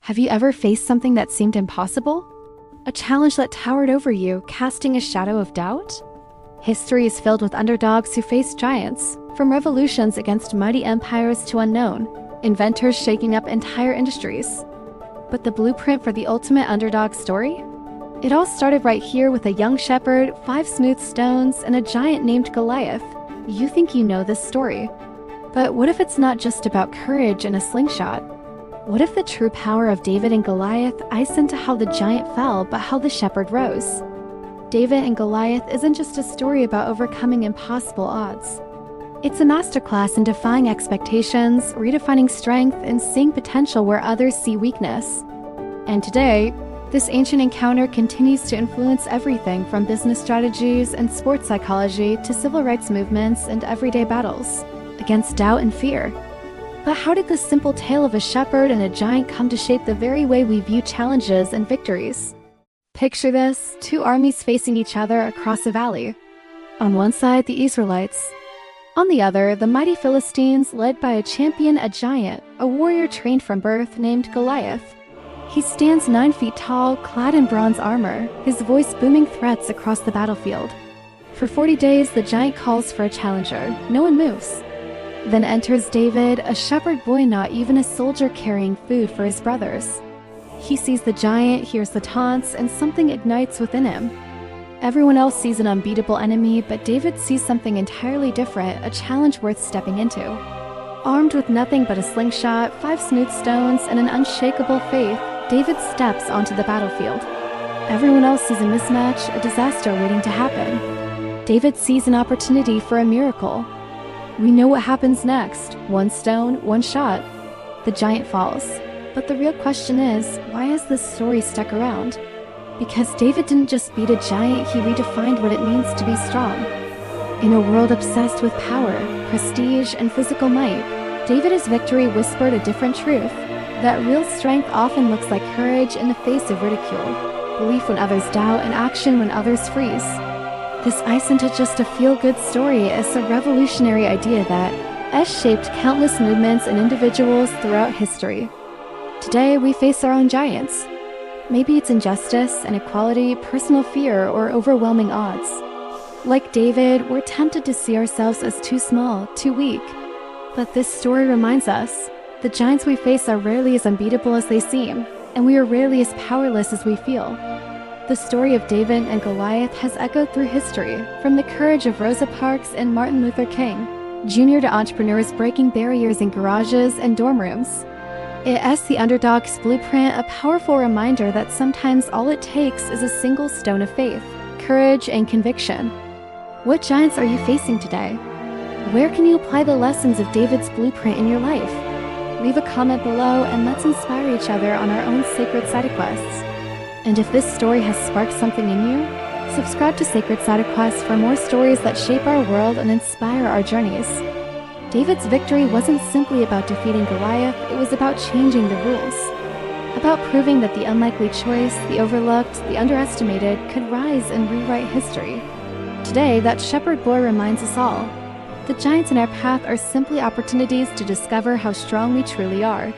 Have you ever faced something that seemed impossible? A challenge that towered over you, casting a shadow of doubt? History is filled with underdogs who face giants, from revolutions against mighty empires to unknown inventors shaking up entire industries. But the blueprint for the ultimate underdog story? It all started right here with a young shepherd, 5 smooth stones, and a giant named Goliath. You think you know this story. But what if it's not just about courage and a slingshot? What if the true power of David and Goliath iced into how the giant fell, but how the shepherd rose? David and Goliath isn't just a story about overcoming impossible odds. It's a masterclass in defying expectations, redefining strength, and seeing potential where others see weakness. And today, this ancient encounter continues to influence everything from business strategies and sports psychology to civil rights movements and everyday battles against doubt and fear. But how did this simple tale of a shepherd and a giant come to shape the very way we view challenges and victories? Picture this: 2 armies facing each other across a valley. On one side, the Israelites. On the other, the mighty Philistines, led by a champion, a giant, a warrior trained from birth named Goliath. He stands 9 feet tall, clad in bronze armor, his voice booming threats across the battlefield. For 40 days, the giant calls for a challenger. No one moves. Then enters David, a shepherd boy, not even a soldier, carrying food for his brothers. He sees the giant, hears the taunts, and something ignites within him. Everyone else sees an unbeatable enemy, but David sees something entirely different, a challenge worth stepping into. Armed with nothing but a slingshot, 5 smooth stones, and an unshakable faith, David steps onto the battlefield. Everyone else sees a mismatch, a disaster waiting to happen. David sees an opportunity for a miracle. We know what happens next. 1 stone, 1 shot. The giant falls. But the real question is, why has this story stuck around? Because David didn't just beat a giant, he redefined what it means to be strong. In a world obsessed with power, prestige, and physical might, David's victory whispered a different truth: that real strength often looks like courage in the face of ridicule, belief when others doubt, and action when others freeze. This isn't just a feel-good story, it's a revolutionary idea that has shaped countless movements and individuals throughout history. Today, we face our own giants. Maybe it's injustice, inequality, personal fear, or overwhelming odds. Like David, we're tempted to see ourselves as too small, too weak. But this story reminds us, the giants we face are rarely as unbeatable as they seem, and we are rarely as powerless as we feel. The story of David and Goliath has echoed through history, from the courage of Rosa Parks and Martin Luther King, Jr. to entrepreneurs breaking barriers in garages and dorm rooms. It is the underdog's blueprint, a powerful reminder that sometimes all it takes is a single stone of faith, courage, and conviction. What giants are you facing today? Where can you apply the lessons of David's blueprint in your life? Leave a comment below and let's inspire each other on our own Sacred Sidequests. And if this story has sparked something in you, subscribe to Sacred Sidequests for more stories that shape our world and inspire our journeys. David's victory wasn't simply about defeating Goliath, it was about changing the rules. About proving that the unlikely choice, the overlooked, the underestimated, could rise and rewrite history. Today, that shepherd boy reminds us all. The giants in our path are simply opportunities to discover how strong we truly are.